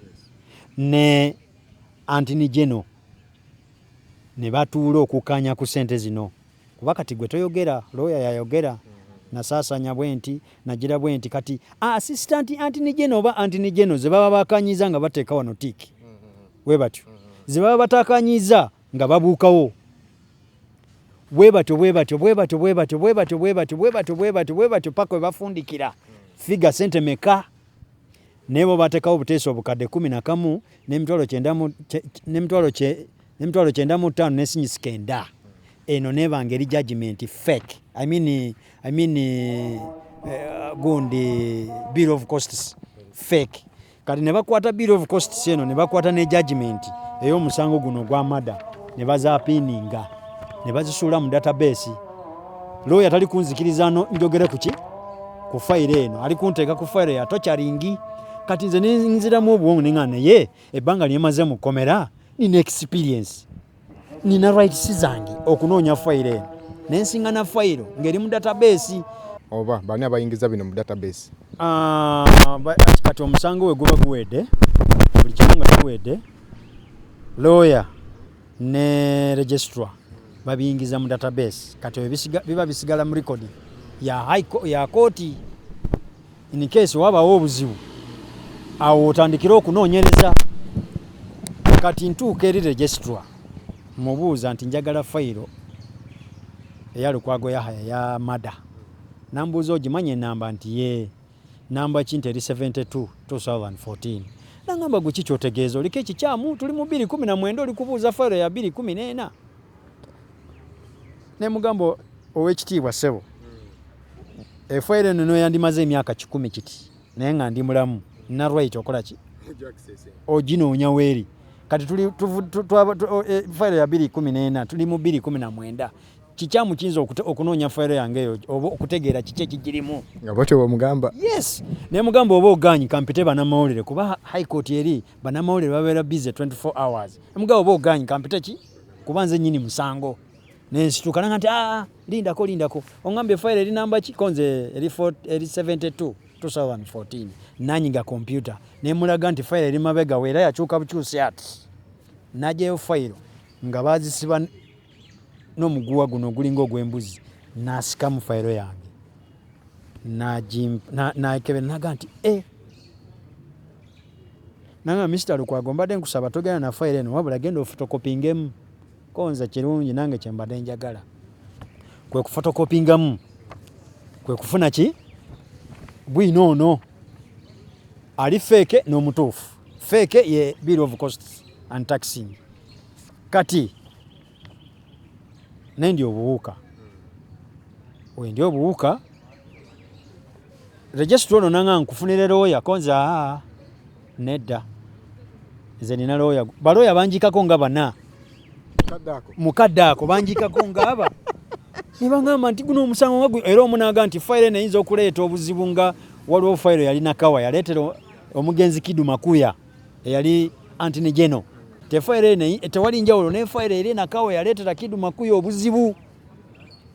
Ne Anthony General ne batuula okukanya ku ssente zino. Kuba kati gwe toyogera, lawyer yayogera. Nasaasanya bwenti, nagira bwenti kati assistant Anthony General oba Anthony General ze baba bakanyiza nga bateeka wano tiki. We batyo. Ze baba batakanyiza nga babuukawo. Bwebatyo paka we bafundikira figa sente meka nebo batekawo obuteeso obukadde 11 n'emitwalo 95 n'esiringi 9. Eno neba ngeri judgment fake. I mean gundi bill of costs fake. Kati ne bakwata bill of costs eno ne bakwata ne judgment ey'omusango guno gwa mada ne bazaapininga ne bazisuula mu database. Lawyer tali kunzikiriza no njogere kuki ku fayiro eno ali kunteeka ku fayiro ya tocharingi kati nze nziramu obwongo ne ngana ye ebbanga lyemaze mu kkomera nina experience nina rights zange okunoonya fayiro eno nensingana fayiro ng'eri mu database oba bani abayingiza bino mu database kati omusango we guba guwedde buli kimu nga guwedde lawyer ne registrar babiyingiza mu database kati biba bisigala mu record ya kooti in case wabawo obuzibu awo otandikira okunoonyereza kati ntuuka eri registrar mubuuza nti njagala fayiro eya Lukwago Yahaya ya mada nambuuza ogimanye enamba nti ye namba kinti eri 72 2014 nangamba gwe kikyotegeeza oliko ekikyamu tuli mu 2019 oli kubuuza fayiro ya 2014 ne mugambo ow'ekitiibwa ssebo efayiro eno yandimaze emyaka 10 kiti naye nga ndi mulamu nina right okola ki oginoonya weeri kati fayiro ya 2014 tuli mu 2019 kikyamu kiyinza okunoonya fayiro yange eyo oba okutegeera kiki ekigirimu nga bwatyo bwemugamba yes naye mugamba oba oganyi kampite bannamawulire kuba high court eri bannamawulire babeera busy 24 hours mugamba oba oganyi kampite ki kuba nze nnyini musango nensituka nanga nti lindako ongambye fayiro eri namba ki konze eri 72 2014 nanyiga kompyuta nemulaga nti fayiro eri mabega weera yakyuka bukyusi ati najjayo fayiro nga bazisiba n'omuguwa guno ogulinga ogw'embuzi nasikamu fayiro yange nakebera naga nti nanga Mr. Lukwago mbadde nkusaba togenda na fayiro eno wabula genda ofotokopingemu konza kirungi nange kyembadde njagala kwe kufotokopingamu kwe kufuna ki bwino ono ali feke n'omutuufu feke ye bill of costs and taxing kati nendi obuwuka wendi obuwuka registrar ono nanga nkufunire lawyer konza nedda nze nina lawyer balawyer banjikako nga bana mukadde ako banjikako ngaaba ne bangamba nti guno omusango nga era omunaga nti fayiro eno eyinza okuleeta obuzibu nga waliwo fayiro yalina kawa yaleetera omugenzi Kidu Makuya eyali Antony General tefayiro eno tewali njawulo ne fayiro eri nakawa yaleetera Kidu Makuya obuzibu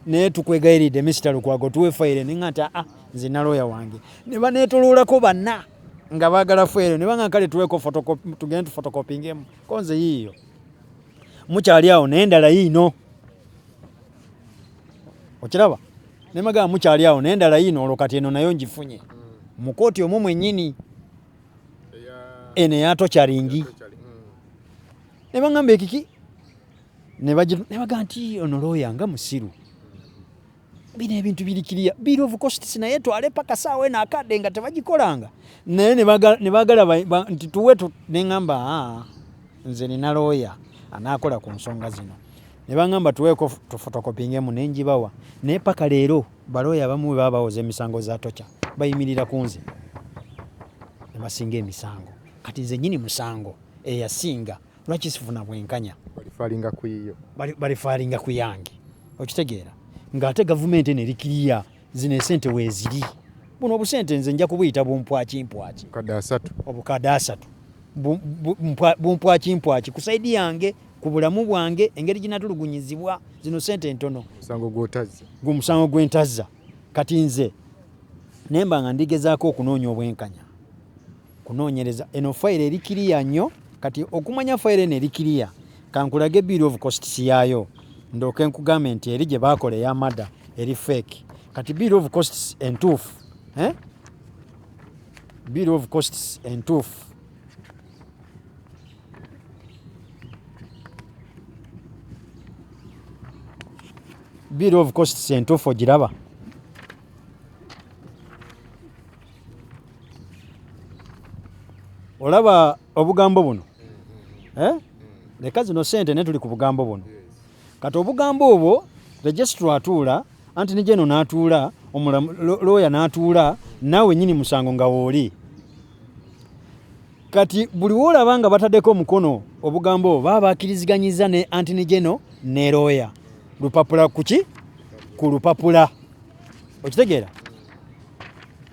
naye tukwegayiridde Mr. Lukwago tuwe fayiro ne ngata nze na lawyer wange ne baneetoloolako banna nga baagala fayiro ne banga kale tuweko tugende tufotokopingemu konze yiiyo mukyali awo n'endala yiino okiraba ne magamba mukyali awo n'endala yiino olwo kati eno nayo ngifunye mu kooti omwo mwennyini eno eyatokyaringi ne bagamba ekiki ne bagamba nti ono lawyer nga musiru bino ebintu birikiriya bill of costs naye twale paka saawa eno akadde nga tebagikolanga naye ne bagala nti tuwe ne ngamba nze nina lawyer anaakola ku nsonga zino ne bangamba tuweeko tufotokopingemu nenjibawa naye paka leero balawyer abamu bwe baba bawoza emisango za tocha bayimirira ku nze ne basinga emisango kati nze nnyini musango eyasinga lwaki sifuna bwenkanya balifaalinga ku yange okitegeera ng'ate gavumenti eno erikiriya zino esente weeziri buno obusente nze nja kubuyita bumpwakimpwaki obukadde 3 bumpwakimpwaki ku saidi yange ku bulamu bwange engeri ginatulugunyizibwa zino sente entono musango gwentazza kati nze nemba nga ndigezaako okunoonya obwenkanya kunoonyereza eno fayiro erikiriya nnyo kati okumanya fayiro eno erikiriya kankulage bill of costs yaayo ndooke nkugambe nti eri gye baakola ey'amada eri fake kati bill of costs entuufu bill of costs entuufu bill of costs entuufu ogiraba olaba obugambo buno leka zino sente ne tuli ku bugambo buno kati obugambo obwo registrar atuula Antony General n'atuula lawyer n'atuula naawe nnyini musango nga wooli kati buli woolaba nga bataddeko omukono obugambo obwo baba bakkiriziganyiza ne Antony General ne lawyer lupapula kuki ku lupapula okitegeera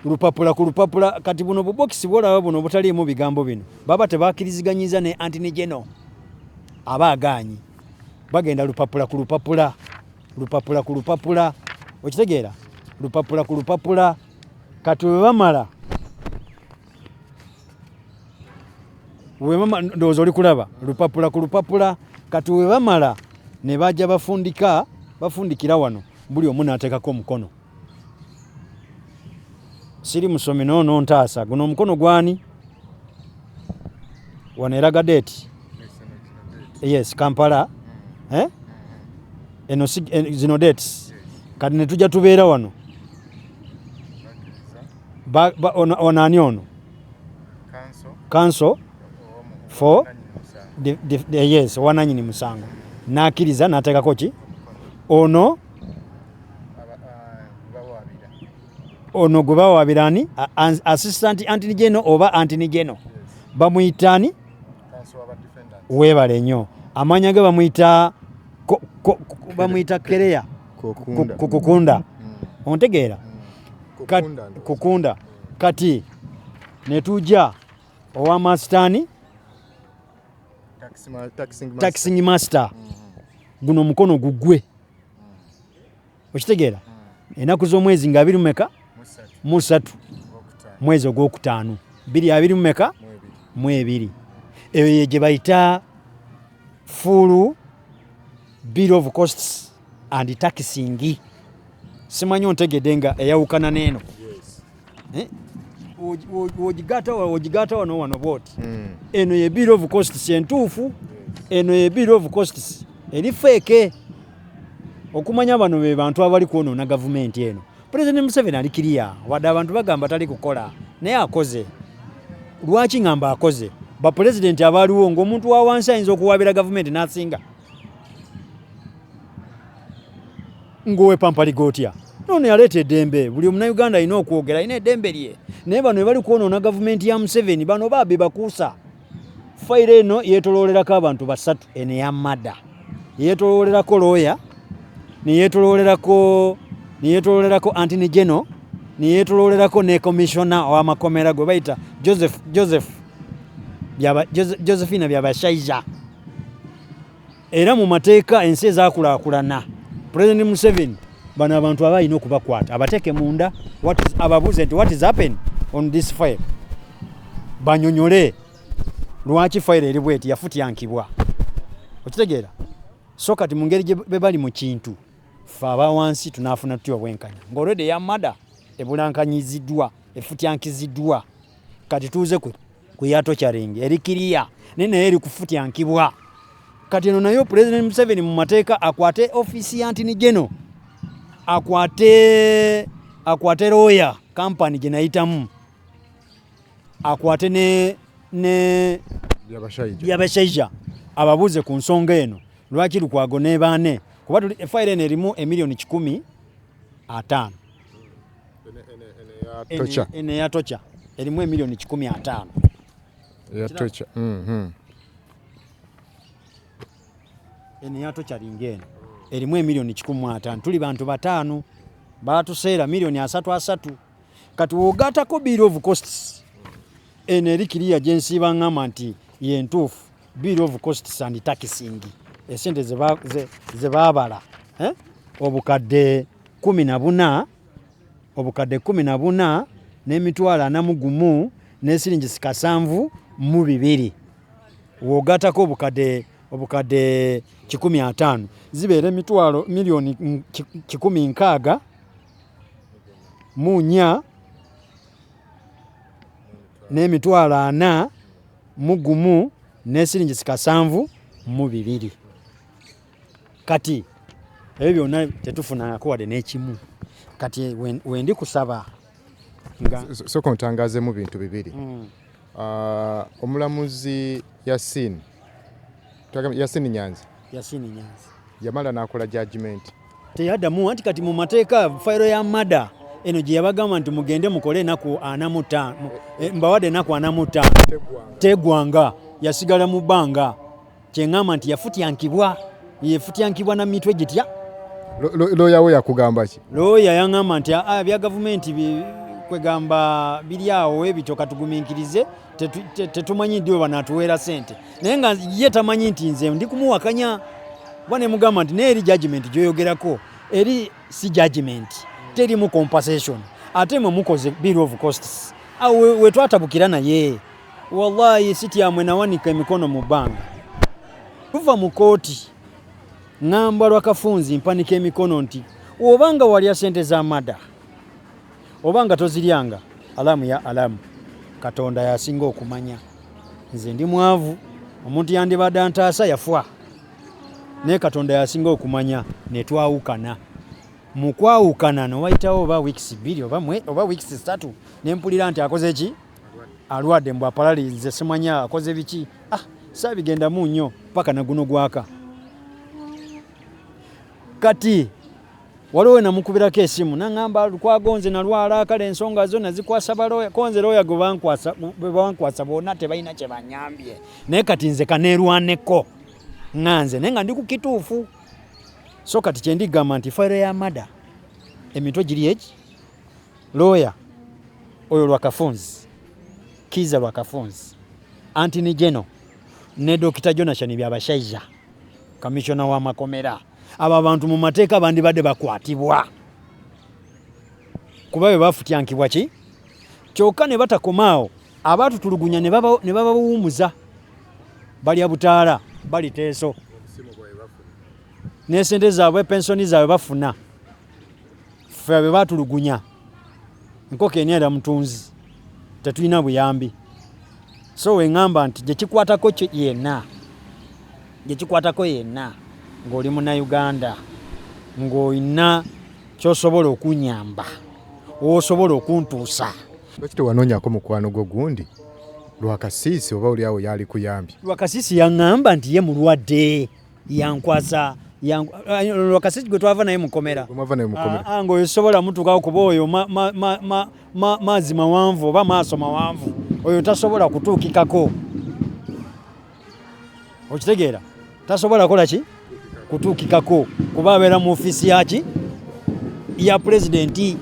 lupapula ku lupapula kati buno bubokisi bwolaba buno butaliimu bigambo bino baba tebakiriziganyiza ne Antony General aba agaanyi bagenda lupapula ku lupapula lupapula ku lupapula okitegeera lupapula ku lupapula kati we bamala ndowooza oli kulaba lupapula ku lupapula kati we bamala ne bajja bafundikira wano buli omu n'ateekako omukono siri musomi noono ntaasa guno omukono gwani wano eraga deeti yes Kampala eno zino dates kati ne tujja tubeera wano onani ono council for yes wananyini musango n'akkiriza n'ateekako ki ono gwe bawabirani assistant Antony General oba Antony General bamuyitani weebale nnyo amanya ge bamuyita kereya kukunda ontegeera kukunda kati netujja owa mastani taxing master guno mukono gugwe okitegeera enaku z'omwezi nga 23 mwezi ogwokutaano 22 eyo ye gye bayita full bill of costs and taxing simanyi ontegedde nga eyawukana n'eno wogigata wano bwoti eno ye bill of costs entuufu eno ye bill of costs eri feeke okumanya bano be bantu abali kwonoona gavumenti eno President Museveni ali kiriya wadde abantu bagamba tali kukola naye akoze lwaki ngamba akoze bapulezidenti abaaliwo ng'omuntu wa wansi ayinza okuwaabira gavumenti n'asinga ngowe pampaliga otya nono yaleeta eddembe buli omunauganda alina okwogera alina eddembe lye naye bano bali kwonoona gavumenti ya Museveni bano baabe bakuusa fayiro eno yeetoloolerako abantu basatu eno eyamada yeetoloolerako lawyer neyeetoloolerako Antony General neyeetoloolerako ne commissioner ow'amakomera gwe bayita Josephina Byabashaiza era mu mateeka ensi ezaakulaakulana President Museveni bano abantu abalina okubakwata abateeke munda ababuuze nti what is happened on this file banyonyole lwaki file eri bweti yafutyankibwa okitegeera so kati mu ngeri gye bali mu kintu ffe abawansi tunaafuna tutya obwenkanya ng'olwedde eyamada ebulankanyiziddwa efutyankiziddwa kati tuuze ku yatokyaringi eri kiriya naye eri kufutyankibwa kati eno nayo President Museveni mu mateeka akwate ofiisi ya Antony General akwate lawyer company gye nayitamu akwate ne Byabashaiza ababuuze ku nsonga eno lwaki Lukwago ne baane kuba fayiro eno erimu emiliyoni 15 ene yatocha erimu emiliyoni 15 yatocha ene yatocha lingeno erimu emiliyoni 15 tuli bantu batano batuseera miliyoni 3 kati wogatako bill of costs ene likiriya jensi bangama nti yentufu bill of costs and taxing esente ze baabala obukadde 14 n'emitwalo 41 n'esiringi 702 wogatako obukadde 150 zibeera emitwalo miliyoni 160 munya n'emitwalo 41 n'esiringi 702 kati ebyo byonna tetufunako wadde n'ekimu kati wendi kusaba soko ntangazemu bintu bibiri omulamuzi Yasin Nyanzi yamala n'akola judgment teyaddamu anti kati mu mateeka fayiro ya mada eno gye yabagamba nti mugende mukole enaku 45 mbawadde enaku 45 tegwanga yasigala mu bbanga kyeŋŋamba nti yafutyankibwa na mitwe gitya looya we yakugamba ki looya yaŋŋamba nti bya gavumenti kwegamba biri awo ebito katugumiikirize tetumanyi ddiwe banatuweera ssente naye nga ye tamanyi nti nze ndi kumuwakanya bane mugamba nti neeri judgment gyoyogerako eri si judgment terimu compensation ate mwe mukoze bill of costs awe wetwatabukira naye wallahi sityamwe nawanika emikono mu bbanga tuva mu kooti ngamba Lwakafunzi mpanika emikono nti obanga walya ssente za mada obanga toziryanga alamu ya alamu Katonda yasinga okumanya nze ndi mwavu omuntu yandibadde antaasa yafwa naye Katonda yasinga okumanya ne twawukana mu kwawukana ne wayitawo oba weeks 2 oba weeks 3 ne mpulira nti akoze ki alwadde mbwa paralize simanya akoze biki saabigenda mu nnyo paka na guno gwaka kati waliwo namukubirako esimu nangamba Lukwago nalwala kale ensonga zo nazikwasa baloya konze loya gwe bankwasa bonna tebalina kye banyambye naye kati nze kaneerwaneko nganze naye nga ndi ku kituufu so kati kye ndigamba nti fayiro ya mada emitwe giri eki loya oyo Lwakafunzi Kiza Lwakafunzi Antony General ne Dr. Jonathan Byabashaiza kamishona wa mukomera aba abantu mu mateeka bandibadde bakwatibwa kuba bwe bafutyankibwa ki kyokka ne batakomaawo abatutulugunya ne babawumuza bali abutaala bali teeso n'esente zaabwe pensoni zaabwe bafuna ffe be batulugunya nkoko eniera mutunzi tetulina buyambi so weŋŋamba nti gye kikwatako yenna ng'oli Munnayuganda ng'olina ky'osobola okunyamba osobola okuntuusa lwaki tewanoonyako mukwano gwo gundi Rwakasisi oba oli awo yali kuyambye Rwakasisi yaŋŋamba nti ye mulwadde yankwasa Rwakasisi gwe twava naye mukomera ng'oyo sobola mutuukawo kuba oyo maazi mawanvu oba maaso mawanvu oyo tasobola kutuukikako okitegeera tasobola kola ki kutuukikako kuba abeera mu ofiisi yaki ya pulezidenti